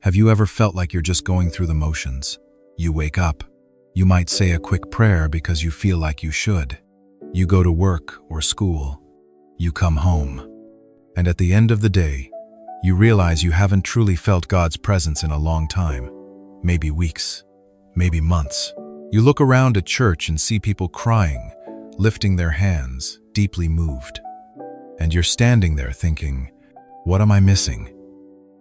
Have you ever felt like you're just going through the motions? You wake up. You might say a quick prayer because you feel like you should. You go to work or school. You come home. And at the end of the day, you realize you haven't truly felt God's presence in a long time. Maybe weeks, maybe months. You look around at church and see people crying, lifting their hands, deeply moved. And you're standing there thinking, what am I missing?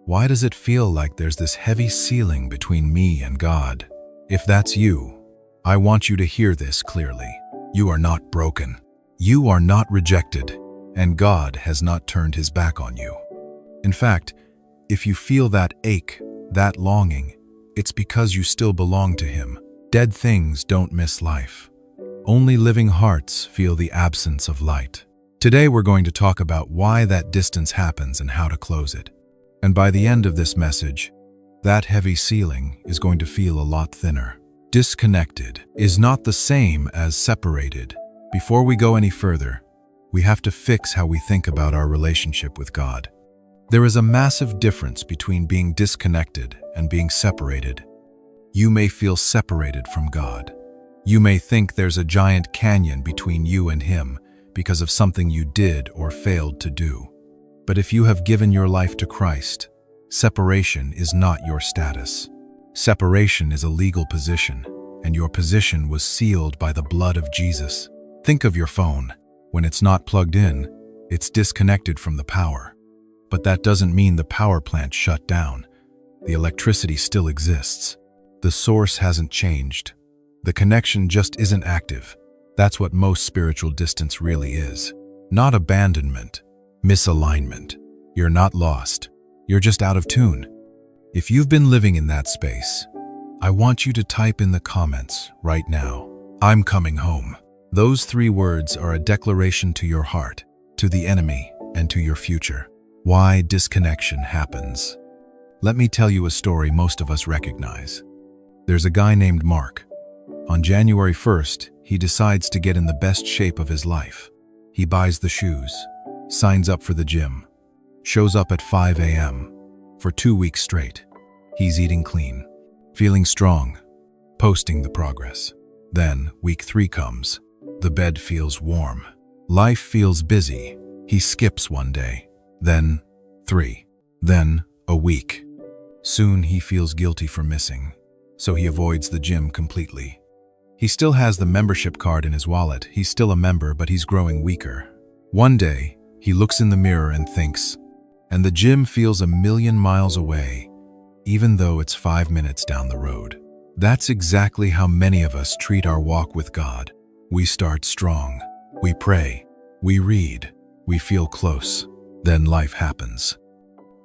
Why does it feel like there's this heavy ceiling between me and God? If that's you, I want you to hear this clearly. You are not broken. You are not rejected, and God has not turned his back on you. In fact, if you feel that ache, that longing, it's because you still belong to him. Dead things don't miss life. Only living hearts feel the absence of light. Today we're going to talk about why that distance happens and how to close it. And by the end of this message, that heavy ceiling is going to feel a lot thinner. Disconnected is not the same as separated. Before we go any further, we have to fix how we think about our relationship with God. There is a massive difference between being disconnected and being separated. You may feel separated from God. You may think there's a giant canyon between you and him because of something you did or failed to do. But if you have given your life to Christ, separation is not your status. Separation is a legal position, and your position was sealed by the blood of Jesus. Think of your phone. When it's not plugged in, it's disconnected from the power. But that doesn't mean the power plant shut down. The electricity still exists. The source hasn't changed. The connection just isn't active. That's what most spiritual distance really is. Not abandonment, misalignment. You're not lost. You're just out of tune. If you've been living in that space, I want you to type in the comments right now, I'm coming home. Those 3 words are a declaration to your heart, to the enemy, and to your future. Why disconnection happens. Let me tell you a story most of us recognize. There's a guy named Mark. On January 1st, he decides to get in the best shape of his life. He buys the shoes, signs up for the gym, shows up at 5 a.m. For 2 weeks straight. He's eating clean, feeling strong, posting the progress. Then, week 3 comes. The bed feels warm. Life feels busy. He skips 1 day, then 3, then a week. Soon he feels guilty for missing, so he avoids the gym completely. He still has the membership card in his wallet. He's still a member, but he's growing weaker. One day, he looks in the mirror and thinks, and the gym feels 1,000,000 miles away, even though it's 5 minutes down the road. That's exactly how many of us treat our walk with God. We start strong. We pray. We read. We feel close. Then life happens.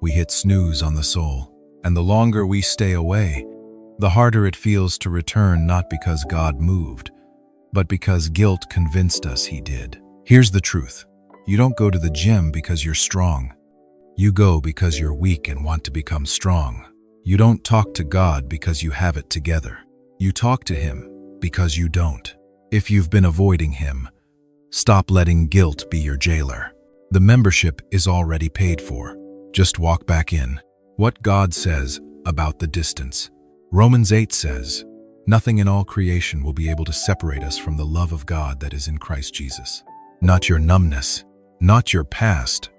We hit snooze on the soul, and the longer we stay away, the harder it feels to return, not because God moved, but because guilt convinced us he did. Here's the truth. You don't go to the gym because you're strong. You go because you're weak and want to become strong. You don't talk to God because you have it together. You talk to him because you don't. If you've been avoiding him, stop letting guilt be your jailer. The membership is already paid for. Just walk back in. What God says about the distance. Romans 8 says, nothing in all creation will be able to separate us from the love of God that is in Christ Jesus. Not your numbness, not your past,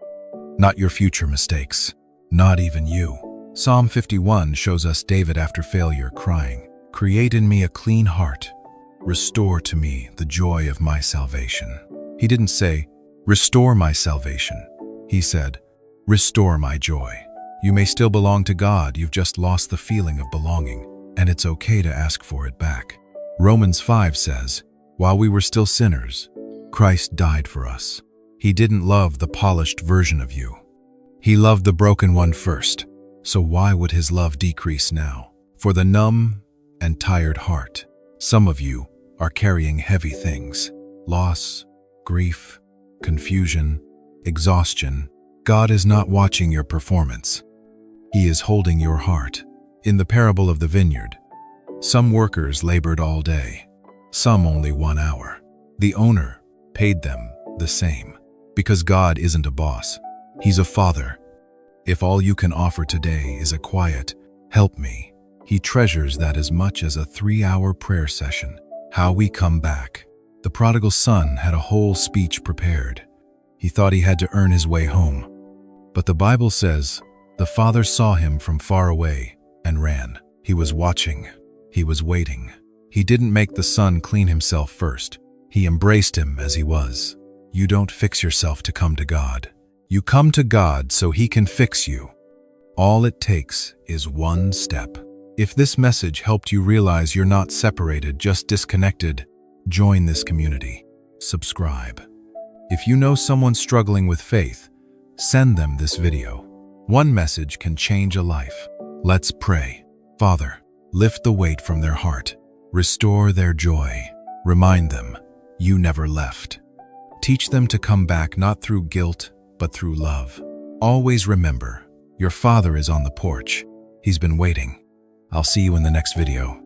not your future mistakes, not even you. Psalm 51 shows us David after failure crying, create in me a clean heart, restore to me the joy of my salvation. He didn't say, restore my salvation. He said, restore my joy. You may still belong to God, you've just lost the feeling of belonging, and it's okay to ask for it back. Romans 5 says, while we were still sinners, Christ died for us. He didn't love the polished version of you. He loved the broken one first. So why would his love decrease now? For the numb and tired heart, some of you are carrying heavy things. Loss, grief, confusion, exhaustion. God is not watching your performance. He is holding your heart. In the parable of the vineyard, some workers labored all day, some only 1 hour. The owner paid them the same. Because God isn't a boss, he's a father. If all you can offer today is a quiet, Help me. He treasures that as much as a 3-hour prayer session. How we come back. The prodigal son had a whole speech prepared. He thought he had to earn his way home. But the Bible says, the father saw him from far away and ran. He was watching. He was waiting. He didn't make the son clean himself first. He embraced him as he was. You don't fix yourself to come to God. You come to God so He can fix you. All it takes is one step. If this message helped you realize you're not separated, just disconnected, join this community. Subscribe. If you know someone struggling with faith, send them this video. One message can change a life. Let's pray. Father, lift the weight from their heart. Restore their joy. Remind them, you never left. Teach them to come back not through guilt, but through love. Always remember, your Father is on the porch. He's been waiting. I'll see you in the next video.